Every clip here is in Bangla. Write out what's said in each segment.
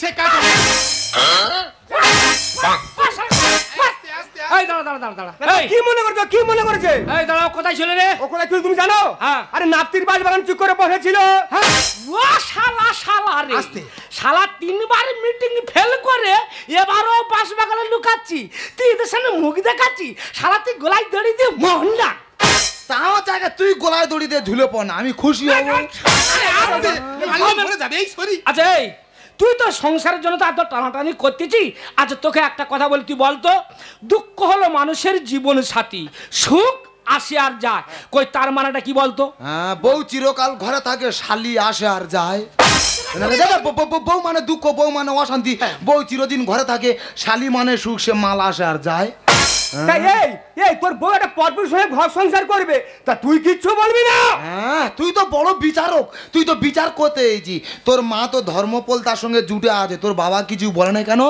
সে কাটো। এই দাঁড়া দাঁড়া দাঁড়া দাঁড়া। কি মনে করছো? কি মনে করেছে? এই দাঁড়াও, কোথায় ছিল রে? ও কোথায় ছিল তুমি জানো? হ্যাঁ। আরে নাতির বাস বাগান চুপ করে বসেছিল। ও শালা শালা রে, আস্তে। শালা 3 বার মিটিং ফেল করে এবারও বাস বাগানে লুকাচ্ছি, তুই এদের সামনে মুখ দেখাচ্ছি, শালা তুই গলায় দড়ি দিয়ে মোহনডা। তাও জায়গা তুই গলায় দড়ি দিয়ে ঝুলে পড় না, আমি খুশি হব। আস্তে, আল্লাহ মরে যাবে এই শরীর। আচ্ছা এই তুই তো সংসারের জন্য তো এত টানাটানি করতেছি, আচ্ছা তোকে একটা কথা বলি, তুই বলতো, দুঃখ হলো মানুষের জীবন সাথী, সুখ আসে আর যায়, কই তার মানেটা কি বলতো? হ্যাঁ, বউ চিরকাল ঘরে থাকে, শালি আসে আর যায়। বউ মানে দুঃখ, বউ মানে অশান্তি, বউ চিরদিন ঘরে থাকে, শালি মানে সুখ, সে মাল আসে আর যায়। তাই এই তোর বউ একটা পরপুরুষ হয়ে ঘর সংসার করবে, তা তুই কিচ্ছু বলবি না? হ্যাঁ, তুই তো বড় বিচারক, তুই তো বিচার করতে এসেছি। তোর মা তো ধর্মপল তার সঙ্গে জুটে আছে, তোর বাবা কিছু বলে না কেন?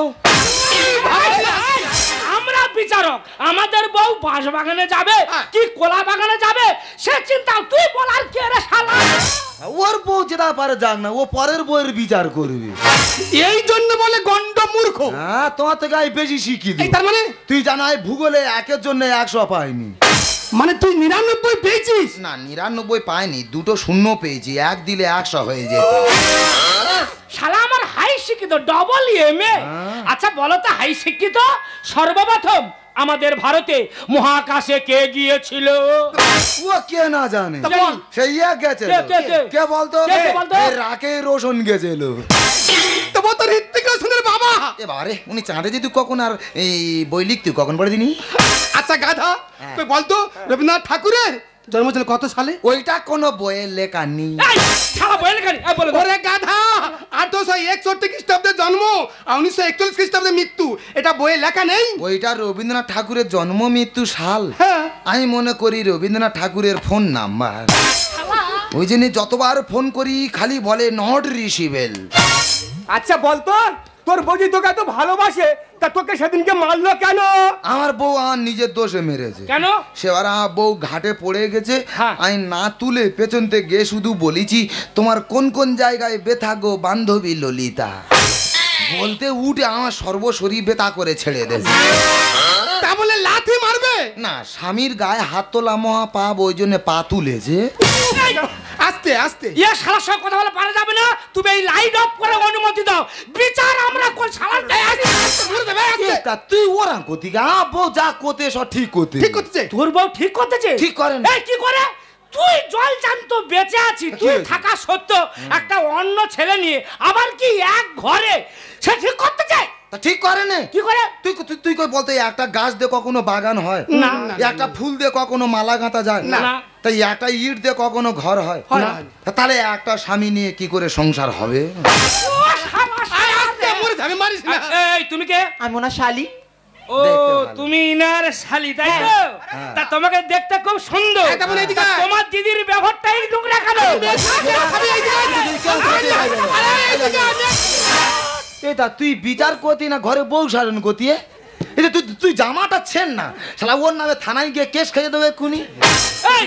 আমরা বিচারক, আমাদের বউ বাঁশ বাগানে যাবে কি কলা বাগানে যাবে সে চিন্তা তুই বল, আর কে রে শালা? ওর বউ যেটা পারে যাক না, ও পরের বউয়ের বিচার করবে। এই জন্য বলে গন্ড মূর্খ। হ্যাঁ, তোমার থেকে আমি বেশি শিখি। এই তার মানে? তুই জানো ভূগোলে 1-এর জন্য 100 পাইনি। মানে তুই 99 পেয়েছিস? না, 99 পাইনি, 2টো শূন্য পেয়েছি, 1 দিলে 100 হয়ে যেত। শালা আমার হাই শিক্ষিত, ডবল এমএ। আচ্ছা বলো তো, হাই শিক্ষিত সর্বপ্রথম আমাদের ভারতে মহাকাশে কে গিয়েছিল? ও কে না জানে? সেই এক গেছে। কে বলতো? রাকে রোশন গেছিল। তো ও তো ঋত্বিক রোশনের বাবা। এবারে উনি চাঁদে যদি কখন আর এই বই লিখতে কখন পড়ে দিনি। আচ্ছা গাধা, তুই বলতো রবীন্দ্রনাথ ঠাকুরের জন্ম ছিল কত সালে? ওইটা কোনো বইয়ে লেখা নেই। এই শালা বলে গানি, এই বলে ওরে গাধা, 1861 খ্রিস্টাব্দে জন্ম আর 1941 খ্রিস্টাব্দে মৃত্যু, এটা বইয়ে লেখা নেই? ওইটা রবীন্দ্রনাথ ঠাকুরের জন্ম মৃত্যু সাল। হ্যাঁ। আমি মনে করি রবীন্দ্রনাথ ঠাকুরের ফোন নাম্বার। ওই জন্য যতবার ফোন করি খালি বলে নট রিসিভেল। আচ্ছা বলতো, তোর বৌদি তোকে এত ভালোবাসে, তা তোকে সেদিনকে মারলো কেন? আমার বউ আমার নিজের দোষে মেরেছে। কেন? সেবার আমার বউ ঘাটে পড়ে গেছে, হ্যাঁ। আমি না তুলে পেছন থেকে গিয়ে শুধু বলেছি, তোমার কোন কোন জায়গায় ব্যথা গো বান্ধবী ললিতা। বলতে উঠে আমার সর্বশরীর ব্যথা করে ছেড়ে দেছে। তা বলে লাথি মারবে না, স্বামীর গায়ে হাত তোলা মহা পাপ, ওই জন্য পা তুলেছে। আস্তে আস্তে। এ শালার সঙ্গে কথা বলে পারা যাবে না, তুমি এই লাইট অফ করে অনুমতি দাও, বিচার আমরা কোন শালার তা তুই ওরা কোথি গা? বউ যা কোতে সব ঠিক করতে। ঠিক করতেছে? তোর বউ ঠিক করতেছে? ঠিক করে না। এই কি করে? তুই জল জানত বেঁচে আছিস, তুই হয়েছে? থাকা সত্ত্বেও একটা অন্য ছেলে নিয়ে আবার কি এক ঘরে সে ঠিক করতে চায়? তা ঠিক করে না। কি করে? তুই তুই তুই কই বলতে একটা গাছ দিয়ে কখনো বাগান হয় না। একটা ফুল দিয়ে কখনো মালা গাঁথা যায় না। তাই একটা ইট দিয়ে কখনো ঘর হয় না। তাহলে একটা স্বামী নিয়ে কি করে সংসার হবে? আস্তে মরে যাবে, মারিস না। এই তুমি কে? আমি ওনার শালি। ও দেখতে ভালো। তুমি ইনার শালি তাই তো? তা তোমাকে দেখতে খুব সুন্দর, এই তেমন এইদিকে তা আয়। তোমার দিদির ব্যবহারটাই নোংরা কেন? এটা তুই বিচার করতি না ঘরে বউ সারণ করতি? এটা তুই তুই জামাটা ছেন না, শালা ওর নামে থানায় গিয়ে কেস খেয়ে দেবে এক্ষুনি। এই,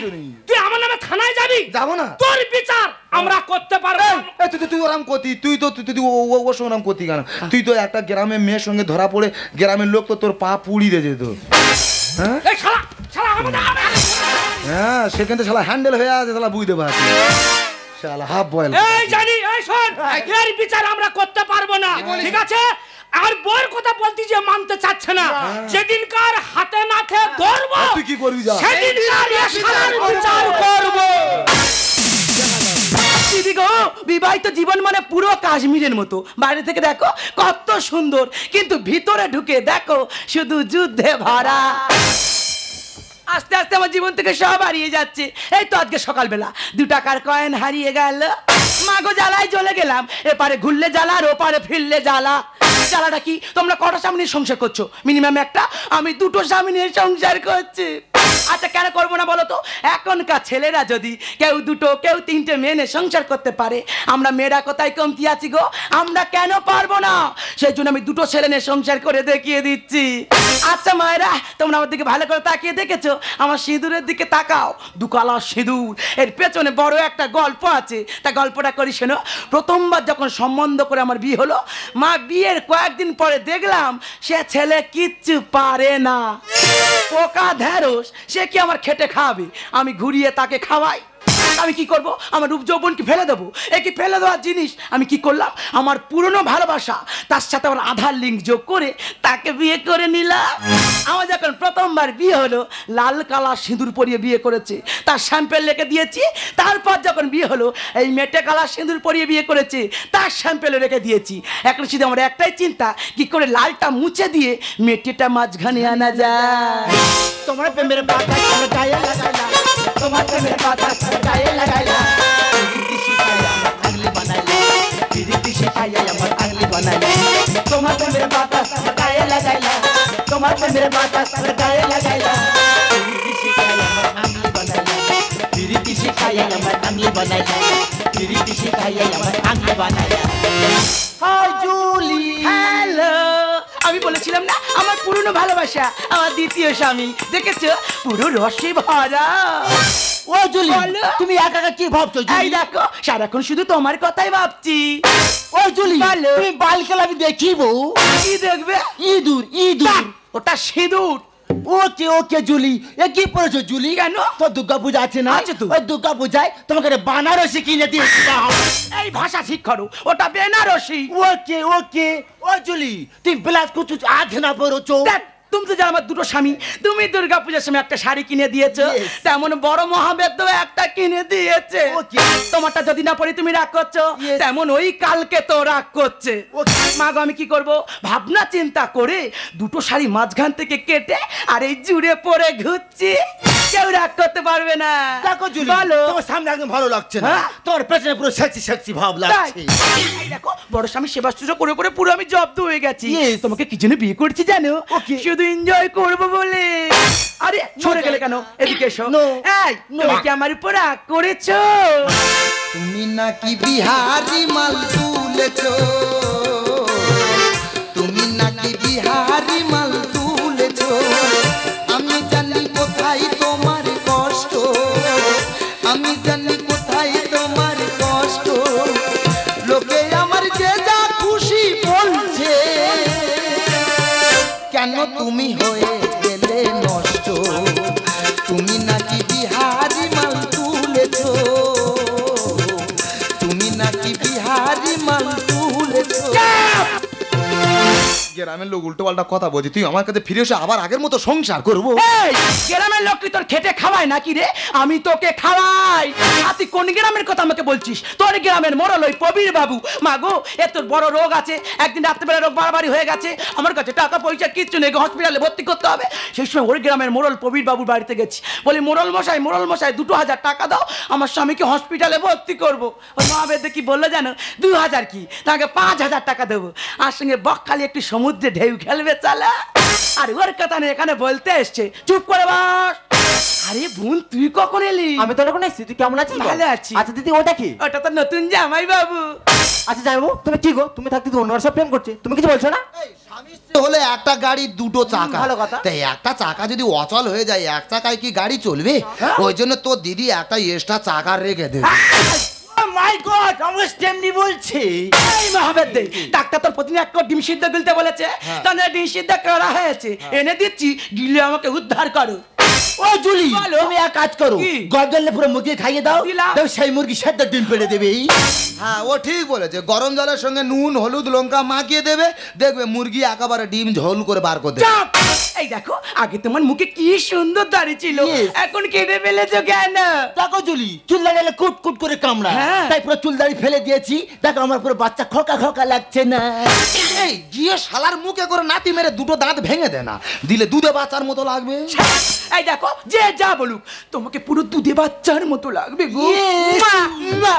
তুই আমার নামে থানায় যাবি? যাবো না। তোর বিচার আমরা করতে পারবো না। এই, তুই ওরাম করতি, তুই তো ওর সঙ্গে ওরাম করতি কেন? তুই তো একটা গ্রামে মেয়ের সঙ্গে ধরা পড়ে গ্রামের লোক তো তোর পা পুড়িয়ে দিয়ে যেত। এই শালা শালা আমাদের হ্যাঁ, সেখানে শালা হ্যান্ডেল হয়ে আছে, শালা বুঝতে পারছি শালা হাফ বয়েল। এই জানি, এই শোন, এর বিচার আমরা করতে পারবো না, ঠিক আছে? আর বউর কথা বলতি যে মানতে চাচ্ছে না, যেদিনকার হাতে নাতে ধরবো তুই কি করবি যা? সেদিনকার এ শালার বিচার করবো। দিদি গো, বিবাহিত জীবন মানে পুরো কাশ্মীরের মতো। বাইরে থেকে দেখো কত সুন্দর, কিন্তু ভিতরে ঢুকে দেখো শুধু যুদ্ধে ভরা। আস্তে আস্তে আমার জীবন থেকে সব হারিয়ে যাচ্ছে। এই তো আজকে সকালবেলা 2 টাকার কয়েন হারিয়ে গেল। মাগো জ্বালায় চলে গেলাম, এপারে ঘুরলে জ্বালা আর ওপারে ফিরলে জ্বালা। জ্বালাটা কি? তোমরা কটা স্বামী নিয়ে সংসার করছো? মিনিমাম একটা, আমি 2টো স্বামী নিয়ে সংসার করছি। আচ্ছা কেন করবো না বলো তো? এখনকার ছেলেরা যদি কেউ দুটো কেউ তিনটে মেয়ে নিয়ে সংসার করতে পারে, আমরা মেয়েরা কোথায় কমতি আছি গো? আমরা কেন পারবো না? সেই জন্য আমি দুটো ছেলে নিয়ে সংসার করে দেখিয়ে দিচ্ছি। আচ্ছা মায়েরা, তোমরা আমার দিকে ভালো করে তাকিয়ে দেখেছো? আমার সিঁদুরের দিকে তাকাও, দুকালা সিঁদুর, এর পেছনে বড় একটা গল্প আছে। তা গল্পটা করি শোনো। প্রথমবার যখন সম্বন্ধ করে আমার বিয়ে হলো, মা বিয়ের কয়েকদিন পরে দেখলাম সে ছেলে কিচ্ছু পারে না, পোকা ঢেঁড়স, সে কি আমার খেটে খাওয়াবে? আমি ঘুরিয়ে তাকে খাওয়াই। আমি কি করব? আমার রূপ যৌবন কি ফেলে দেবো? এ কি ফেলে দেওয়ার জিনিস? আমি কি করলাম, আমার পুরনো ভালোবাসা তার সাথে আমার আধার লিঙ্ক যোগ করে তাকে বিয়ে করে নিলাম। আমার যখন প্রথমবার বিয়ে হলো, লাল কালা সিঁদুর পরিয়ে বিয়ে করেছে, তার স্যাম্পেল রেখে দিয়েছি। তারপর যখন বিয়ে হলো, এই মেটে কালা সিঁদুর পরিয়ে বিয়ে করেছে, তার স্যাম্পেল রেখে দিয়েছি। এখন শুধু আমার একটাই চিন্তা, কি করে লালটা মুছে দিয়ে মেটেটা মাঝখানে আনা যায়। তোমার প্রেমের বাতা গায়ে লাগাইলা, তোমার প্রেমের বাতা গায়ে লাগাইলা, আগলি বানাইলা, পিরিতি শিখাইয়া আমার আগলি বানাইলা। তোমার প্রেমের বাতা গায়ে লাগাইলা, তোমার প্রেমের বাতা গায়ে লাগাইলা, পিরিতি শিখাইয়া আমার আগলি বানাইলা, পিরিতি শিখাইয়া আমার আগলি বানাইলা, পিরিতি শিখাইয়া আমার আগলি বানাইলা। হাই জুলি, হ্যালো, আমি বলেছিলাম না আমার পুরনো ভালোবাসা, আমার দ্বিতীয় স্বামী, দেখেছো পুরো রসে ভরা। ও জুলি, বলো। তুমি একা একা কি ভাবছো? এই দেখো, সারাক্ষণ শুধু তোমার কথাই ভাবছি। ও জুলি, বলো। তুমি বালকাল আমি দেখিব। কি দেখবে? ইঁদুর, ইঁদুর। ওটা সিঁদুর। ওকে ওকে জুলি, এ কি পড়েছো জুলি? কেন? তো দুর্গা পূজা আছে না? আছে তো। ওই দুর্গা পূজায় তোমাকে একটা বানারসি কিনে দিয়েছিলাম। এই ভাষা ঠিক করো, ওটা বেনারসি। ওকে ওকে। ও জুলি, তুমি ব্লাউজ কুচু আধ না পড়েছো? দেখ, তুমি তো জানো আমার দুটো স্বামী, তুমি দুর্গা পূজার সময় একটা শাড়ি কিনে দিয়েছো, Yes. তেমন বড় মহাবেদ্য একটা কিনে দিয়েছে। Okay. তোমারটা যদি না পড়ি তুমি রাগ করছো, Yes. তেমন ওই কালকে তো রাগ করছে। Okay. মা গো, আমি কি করব? ভাবনা চিন্তা করে দুটো শাড়ি মাঝখান থেকে কেটে আর এই জুড়ে পরে ঘুরছি, কেউ রাগ করতে পারবে না। দেখো জুলি, বলো। তোমার সামনে একদম ভালো লাগছে না, হ্যাঁ? তোমার পেছনে পুরো সেক্সি সেক্সি ভাব তাই? লাগছে। এই দেখো, বড় স্বামী সেবা শুশ্রূষা করে করে পুরো আমি জব্দ হয়ে গেছি। Yes. তোমাকে কি জন্য বিয়ে করছি জানো? Okay. শুধু এনজয় করবো বলে। আরে সরে গেলে কেন? এদিকে এসো। No. এই, তুমি কি আমার উপর রাগ করেছো? তুমি নাকি বিহারি মাল তুলেছো, তুমি নাকি বিহারি মাল তুলেছো, আমি জানি কোথায় তোমার কষ্ট, আমি জানি কোথায় তোমার কষ্ট, লোকে আমার যে যা খুশি বলছে, কেন তুমি হয়ে গেলে নষ্ট, তুমি নাকি বিহারি মাল তুলেছো, তুমি নাকি বিহারি মাল তুলেছো। গ্রামের লোক উল্টো পাল্টা কথা বলছি, তুই আমার কাছে ফিরে এসে আবার আগের মতো সংসার করবো? এই, গ্রামের লোক কি তোর খেটে খাওয়ায় নাকি রে? আমি তোকে খাওয়াই। আর তুই কোন গ্রামের কথা আমাকে বলছিস? তোর গ্রামের মোড়ল ওই প্রবীর বাবু। মা গো, এ তোর বড় রোগ আছে, একদিন রাত্রেবেলা রোগ বাড়াবাড়ি হয়ে গেছে, আমার কাছে টাকা পয়সা কিচ্ছু নেই, হসপিটালে ভর্তি করতে হবে। সেই সময় ওই গ্রামের মোড়ল প্রবীর বাবুর বাড়িতে গেছি, বলি মোড়ল মশাই 2000 টাকা দাও, আমার স্বামীকে হসপিটালে ভর্তি করবো। ওই মা বেদে কি বললো জানো? 2000 কি, তাকে 5000 টাকা দেবো, আর সঙ্গে বকখালি একটি সমুদ্রে ঢেউ খেলবে চালা। আর ওর কথা নিয়ে এখানে বলতে এসছে, চুপ করে বস। আরে বোন, তুই কখন এলি? আমি তো এখন এসেছি, তুই কেমন আছিস? ভালো আছি। আচ্ছা দিদি, ওটা কি? ওটা তো নতুন জামাই বাবু। আচ্ছা যাই বাবু, তুমি কি গো, তুমি থাকতে তো অন্য সব প্রেম করছে, তুমি কিছু বলছো না? স্বামী স্ত্রী হলে একটা গাড়ির দুটো চাকা, ভালো কথা। তাই একটা চাকা যদি অচল হয়ে যায়, এক চাকায় কি গাড়ি চলবে? ওই জন্য তোর দিদি একটা এক্সট্রা চাকা রেখে দেবে। মাই গড, আমার স্টেমনি বলছে। এই মহাবেদ দে, ডাক্তার তোর প্রতিদিন এক ডিম সিদ্ধ গিলতে বলেছে, তাহলে ডিম সিদ্ধ করা হয়েছে, এনে দিচ্ছি, গিলে আমাকে উদ্ধার করো। ও জুলি, বলো। তুমি এক কাজ করো, কি? গরম জলে পুরো মুরগি খাইয়ে দাও, দিলাম। দেখো সেই মুরগি সেদ্ধ ডিম পেড়ে দেবে। হ্যাঁ, ও ঠিক বলেছে, গরম জলের সঙ্গে নুন হলুদ লঙ্কা মাখিয়ে দেবে, দেখবে মুরগি একেবারে ডিম ঝোল করে বার করে দেবে। চাপ! এই দেখো, আগে তোমার মুখে কি সুন্দর দাড়ি ছিল, Yes. এখন কেটে ফেলেছো কেন? দেখো জুলি, চুল দাঁড়িয়ে কুট কুট করে কামড়া, হ্যাঁ। তাই পুরো চুল দাঁড়ি ফেলে দিয়েছি, দেখো আমার পুরো বাচ্চা খোকা খোকা লাগছে না। এই গিয়ে শালার মুখে করে নাতি মেরে দুটো দাঁত ভেঙে দে না, দিলে দুধে বাচ্চার মতো লাগবে। এই দেখো, যে যা বলুক, তোমাকে পুরো দুধে বাচ্চার মতো লাগবে গো। Yes. মা, মা।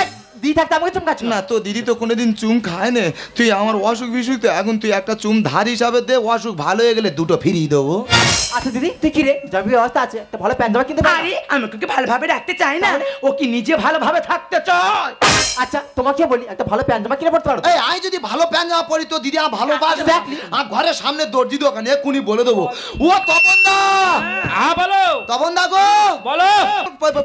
এই, দিদি থাকতে আমাকে চুম খাচ্ছ না তো দিদি তো কোনোদিন চুম খায় না। তুই আমার অসুখ বিসুখ তো এখন তুই একটা চুম ধার হিসাবে দে, অসুখ ভালো হয়ে গেলে দুটো ফিরিয়ে দেবো। আচ্ছা দিদি তুই কি রে যাবি ব্যবস্থা আছে একটা ভালো প্যান্ট জামা কিনতে পারি? আরে আমি ওকে ভালোভাবে রাখতে চাই না, ও কি নিজে ভালোভাবে থাকতে চায়। আচ্ছা তোমাকে বলি একটা ভালো প্যান্ট জামা কিনে পড়তে পারো? এই আমি যদি ভালো প্যান্ট জামা পরি তো দিদি আমার ভালোবাসবে। Exactly. আর ঘরের সামনে দর্জি দোকানে এক্ষুনি বলে দেবো, ও তপনদা, হ্যাঁ বলো তপনদা গো, বলো।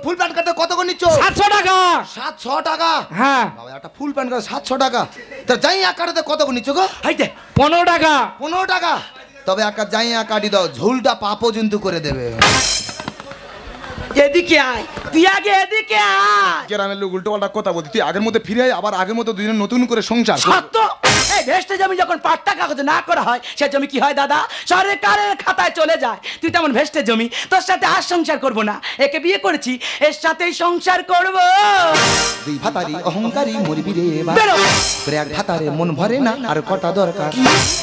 ফুল প্যান্ট কাটতে কত করে নিচ্ছ? 700 টাকা। 700 টাকা? হ্যাঁ। বাবা একটা ফুল প্যান্ট কাটতে 700 টাকা। তা যাই এক কাটাতে কত করে নিচ্ছ গো? হাইতে 15 টাকা। 15 টাকা? তবে একটা জাইয়া কাটি দাও, ঝুলটা পা পর্যন্ত করে দেবে। এদিকে আয়, তুই আগে এদিকে আয়। গ্রামের লোক উল্টো পাল্টা কথা বলতি, তুই আগের মধ্যে ফিরে আয়, আবার আগের মতো দুজনে নতুন করে সংসার। সত্য এই ভেস্টে জমি যখন পাট্টা কাগজ না করা হয় সে জমি কি হয় দাদা, সরকারের খাতায় চলে যায়। তুই তেমন ভেস্টে জমি, তোর সাথে আর সংসার করব না, একে বিয়ে করেছি এর সাথেই সংসার করব। দুই ভাতারি অহংকারী মরবি রে বেরো। তোর এক ভাতারে মন ভরে না আর কটা দরকার।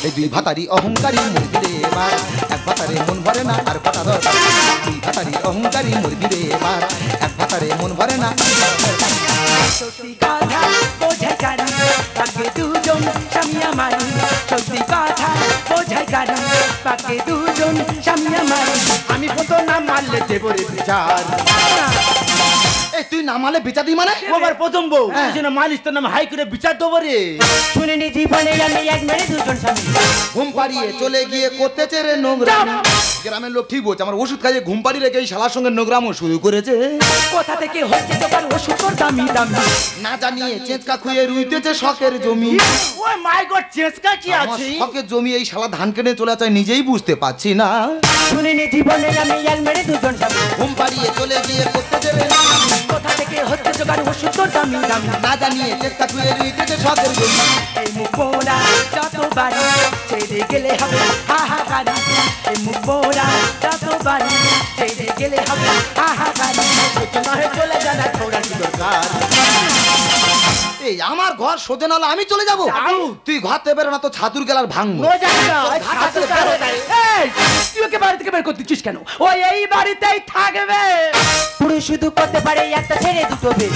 এই দুই ভাতারি অহংকারী মরবি রে এবার, এক ভাতারে মন ভরে না আর কটা দরকার। দুই ভাতারি অহংকারী মরবি রে এবার, এক ভাতারে মন ভরে না। সত্যি কথা বোঝাই কারণ পাকে দুজন স্বামী আমার, সত্যি কথা বোঝাই কারণ পাকে দুজন স্বামী আমার। আমি প্রথম নাম মারলে দেবো রে বিচার। এই তুই নামালে বেচা দি মানে? আমার প্রথম বউ সেজন্য মালিশ তোর নাম হাই করে বিচার দেবো রে। শুনিনি জীবনে আমি এক মেরে দুজন স্বামী। ঘুম পাড়িয়ে চলে গিয়ে করতেছে রে নোংরা। গ্রামের লোক ঠিক বলছে, আমার ওষুধ খাইয়ে ঘুম পাড়িয়ে রেখে এই শালার সঙ্গে নোংরামও শুরু করেছে। কোথা থেকে হচ্ছে দোকান ওষুধ তোর দামি দামি, না জানিয়ে চেঁচকা খুঁয়ে রুইতেছে শখের জমি। ওই মাই গড চেষ্টা কি আমার আছে? শখের জমি এই শালা ধান কেটে চলে যায়, নিজেই বুঝতে পারছি না। শুনিনি জীবনে আমি এক মেরে দুজন স্বামী। ঘুম পাড়িয়ে চলে গিয়ে করতেছে রে নোংরামি। কোথা থেকে হচ্ছে দোকান ওষুধ তোর দামি দামি। না জানিয়ে চেষ্টা খুঁয়ে রুইতেছে শখের জমি। এই মুখ পোড়া যতবার ছেড়ে গেলে হবে হাহাকার, এই মুখ পোড়া যতবার ছেড়ে গেলে হবে হাহাকার। চলে জানা ছোড়া কি দরকার? এই আমার ঘর সোজা নাহলে আমি চলে যাবো। তুই ঘর থেকে বেরো না তো ছাতুর গেলার ভাঙবো। নো যাবি না, ওই ছাতুর বেরো না। এই, তুই ওকে বাড়ি থেকে বের করতেছিস কেন? ও এই বাড়িতেই থাকবে। পুরুষ শুধু করতে পারে একটা ছেড়ে দুটো বে।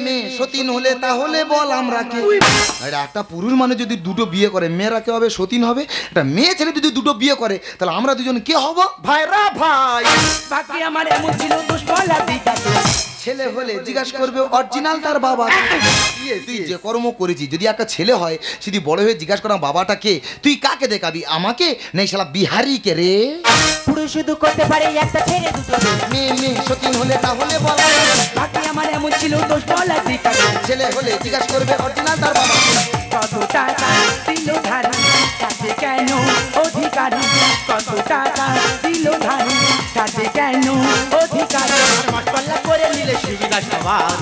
মেয়ে সতীন হলে তাহলে বল আমরা কে? আরে একটা পুরুষ মানে যদি দুটো বিয়ে করে, মেয়েরা কে হবে? সতীন হবে। একটা মেয়ে ছেলে যদি দুটো বিয়ে করে তাহলে আমরা দুজন কে হব? ভাইরা ভাই বাকি আমার এমন ছিল দোষ বলা দিকাতে। ছেলে হলে জিজ্ঞাসা করবে অরিজিনাল তার বাবা। তুই যে কর্ম করেছি, যদি একটা ছেলে হয় যদি বড় হয়ে জিজ্ঞাসা করা বাবাটা কে, তুই কাকে দেখাবি? আমাকে নেই শালা বিহারি কে রে? পুরুষ শুধু করতে পারে একটা ছেড়ে দুটো বে। মেয়ে সতীন হলে তাহলে বল। বাকি আমার এমন ছিল দোষ বলা দিকাতে। ছেলে হলে জিজ্ঞাসা করবে অরিজিনাল তার বাবা। কত টাকা দিল ধার, কাছে কেন অধিকার? কত টাকা দিল ধার, কাছে কেন অধিকার? মাসপাল্লা করে নিলে সুবিধা সবার।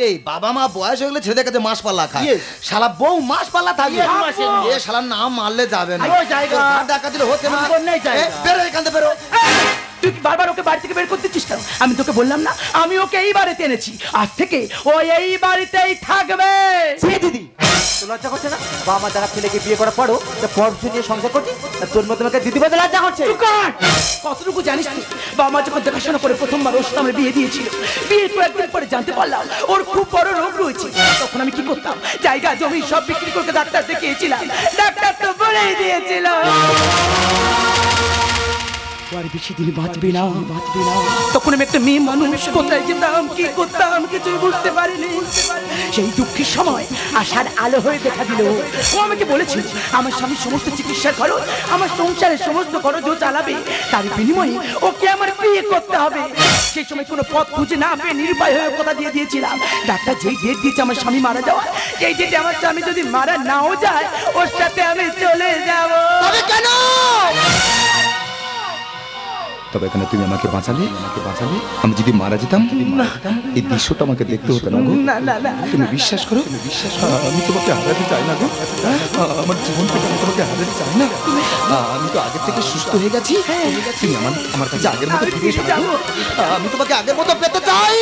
এই বাবা মা বয়স হয়ে গেলে ছেলেদের কাছে মাস পাল্লা খায়। Yes. শালা বউ মাস পাল্লা থাকবে। Yes, মাসের এ শালার নাম মারলে যাবে না। ওই জায়গা। টাকা দিলে হচ্ছে না। আমার নেই জায়গা। এ, বেরো এখান থেকে বেরো। তুই কি বারবার ওকে বাড়ি থেকে বের করতেছিস কেন? আমি তোকে বললাম না আমি ওকে এই বাড়িতে এনেছি, আজ থেকে ও এই বাড়িতেই থাকবে। সে দিদি তো লজ্জা করছে না? বাবা দ্বারা ছেলেকে বিয়ে করার পরও পরশু নিয়ে সংসার করছিস, তোর মতো আমাকে দিদি বলতে লজ্জা করছে? তুই কাট! কতটুকু জানিস তুই? বাবা মা যখন দেখাশোনা করে প্রথমবার ওর সাথে আমার বিয়ে দিয়েছিল, বিয়ের কয়েকদিন পরে জানতে পারলাম ওর খুব বড় রোগ রয়েছে। তখন আমি কি করতাম? জায়গা জমি সব বিক্রি করে ডাক্তার দেখিয়েছিলাম, ডাক্তার তো বলেই দিয়েছিল আর বেশি দিন বাঁচবে না, বাঁচবে না। তখন আমি একটা মেয়ে মানুষ, কোথায় যেতাম কি করতাম কিছুই বুঝতে পারিনি। সেই দুঃখের সময় আশার আলো হয়ে দেখা দিল। ও আমাকে বলেছিল আমার স্বামীর সমস্ত চিকিৎসার খরচ, আমার সংসারের সমস্ত খরচ ও চালাবে, তার বিনিময়ে ওকে আমার বিয়ে করতে হবে। সেই সময় কোনো পথ খুঁজে না পেয়ে নিরুপায় হয়ে কথা দিয়ে দিয়েছিলাম। ডাক্তার যেই ডেট দিয়েছে আমার স্বামী মারা যাওয়া, সেই ডেটে আমার স্বামী যদি মারা নাও যায় ওর সাথে আমি চলে যাব। তবে কেন? তবে এখানে তুমি আমাকে বাঁচালে, আমি যদি মারা যেতাম এই দৃশ্যটা আমাকে দেখতে হতো না গো। না না না, তুমি বিশ্বাস করো, আমি তোমাকে হারাতে চাই না গো। আমার জীবন থেকে আমি তোমাকে হারাতে চাই না। আমি তো আগের থেকে সুস্থ হয়ে গেছি। তুমি আমার কাছে আগের মতো ফিরে এসো না গো। আমি তোমাকে আগের মতো পেতে চাই।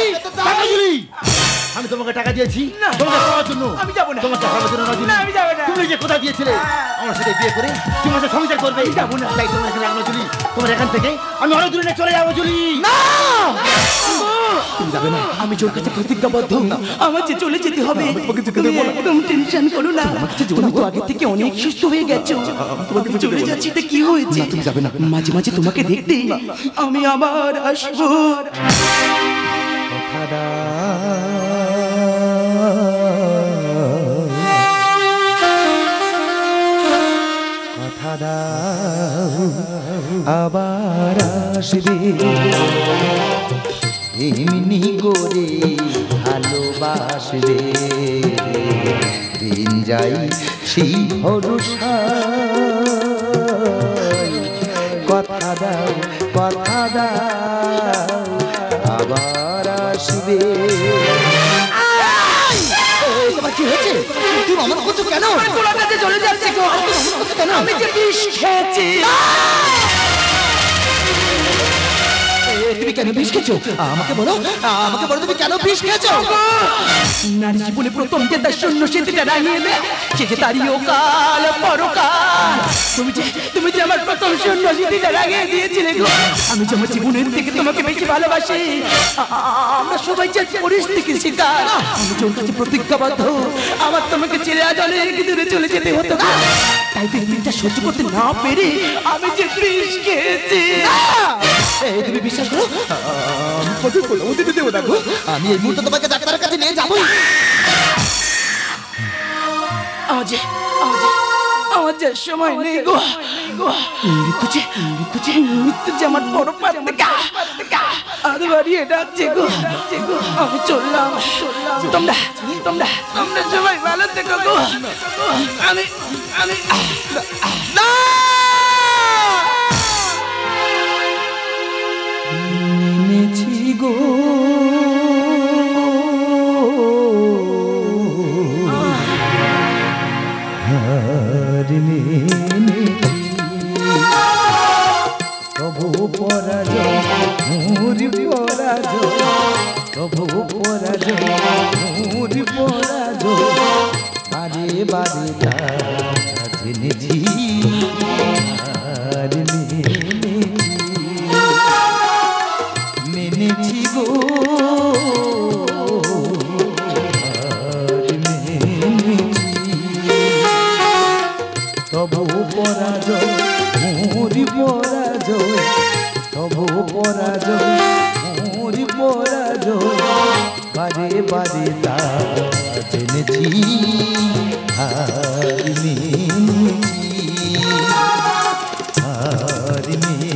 আমি তোমাকে টাকা দিয়েছি না। তোমাকে খাওয়ার জন্য। আমি যাবো না। তোমাকে খাওয়ার জন্য না দিলে। না, আমি যাবো না। তুমি যে কথা দিয়েছিলে আমার সাথে বিয়ে করে তুমি আমার সাথে সংসার করবে, যাবো না। তাই তোমার এখানে রাখলো জুলি। তোমার এখান থেকে আমি অনেক দূরে নিয়ে চলে যাবো জুলি। না তুমি যাবে না। আমি তোর কাছে প্রতিজ্ঞাবদ্ধ, আমার যে চলে যেতে হবে। তোমাকে যেতে তুমি দেবো না। একদম টেনশন করো না, তুমি তো আগে থেকে অনেক সুস্থ হয়ে গেছো। তোমাকে যেতে চলে দেবো না। যাচ্ছি তো কি হয়েছে? না, তুমি যাবে না। মাঝে মাঝে তোমাকে দেখতে আমি আবার আসবো। কথা দাও আবার আসবে, এমনি করে ভালোবাসবে, দিন যাই সেই ভরসায়। কথা দাও আবার আসবে। তোমার কি হয়েছে? তুমি আমার করছো কেন? তোমার কাছে চলে যাচ্ছে গো। আমি যে বিষ খেয়েছি। তুমি কেন বিষ খেয়েছো? আমাকে বলো তুমি কেন বিষ খেয়েছো? নারী জীবনে প্রথম যে তার শূন্য স্মৃতিটা রাঙিয়ে দেয়, সে যে তারই অকাল পরকাল। তুমি যে আমার প্রথম শূন্য স্মৃতিটা রাঙিয়ে দিয়েছিলে গো। আমি যে আমার জীবনের থেকে তোমাকে বেশি ভালোবাসি। আমরা সবাই যে পরিস্থিতির শিকার। আমি তোর কাছে প্রতিজ্ঞাবদ্ধ, আমার তোমাকে ছেড়ে আজ অনেক দূরে চলে যেতে হতো। তাই তুই দিনটা সহ্য করতে না পেরে আমি যে বিষ খেয়েছি। তুমি বিশ্বাস করো? আমি এই মুহূর্তে তোমাকে ডাক্তারের কাছে নিয়ে যাবো। আমার যে সময় নেই গো। মৃত্যু যে আমার বড় আর বাড়িয়ে ডাকছে গো। আমি চললাম। তোমরা সবাই ভালো থেকো গো। আমি না নেমেছি গো হার মেনেছি, তবু পরাজয় মোর পরাজয়, তবু পরাজয় মোর পরাজয়। বারে বারে তা জেনেছি হার মেনেছি গো হার মেনেছি, তবু পরাজয় মোর পরাজয়, তবু পরাজয় মোর পরাজয়। বারে বারে তা জেনেছি হার মেনেছি হার মেনেছি।